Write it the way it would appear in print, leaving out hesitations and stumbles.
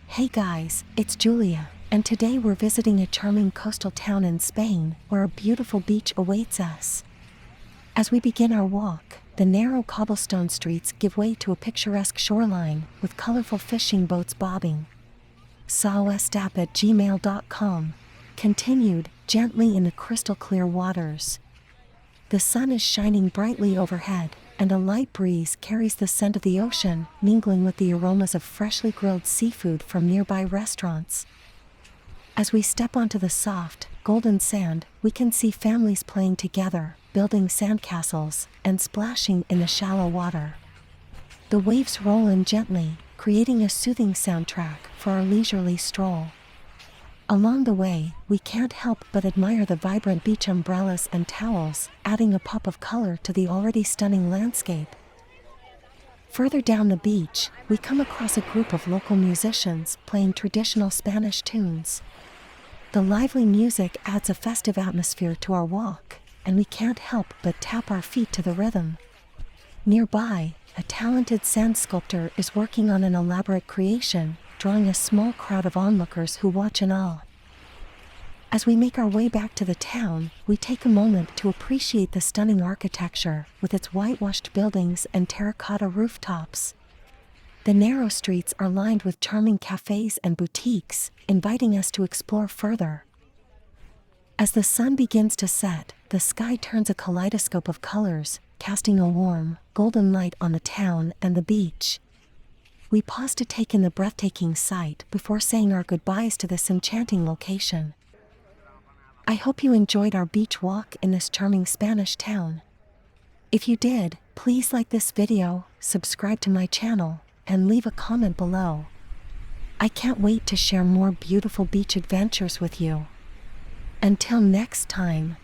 Hey guys, it's Julia, and today we're visiting a charming coastal town in Spain where a beautiful beach awaits us. As we begin our walk, the narrow cobblestone streets give way to a picturesque shoreline with colorful fishing boats bobbing. sawestap@gmail.com. Continued, gently in the crystal clear waters. The sun is shining brightly overhead, and a light breeze carries the scent of the ocean, mingling with the aromas of freshly grilled seafood from nearby restaurants. As we step onto the soft, golden sand, we can see families playing together, building sandcastles, and splashing in the shallow water. The waves roll in gently, creating a soothing soundtrack for our leisurely stroll. Along the way, we can't help but admire the vibrant beach umbrellas and towels, adding a pop of color to the already stunning landscape. Further down the beach, we come across a group of local musicians playing traditional Spanish tunes. The lively music adds a festive atmosphere to our walk, and we can't help but tap our feet to the rhythm. Nearby, a talented sand sculptor is working on an elaborate creation, drawing a small crowd of onlookers who watch in awe. As we make our way back to the town, we take a moment to appreciate the stunning architecture with its whitewashed buildings and terracotta rooftops. The narrow streets are lined with charming cafes and boutiques, inviting us to explore further. As the sun begins to set, the sky turns a kaleidoscope of colors, casting a warm, golden light on the town and the beach. We pause to take in the breathtaking sight before saying our goodbyes to this enchanting location. I hope you enjoyed our beach walk in this charming Spanish town. If you did, please like this video, subscribe to my channel, and leave a comment below. I can't wait to share more beautiful beach adventures with you. Until next time.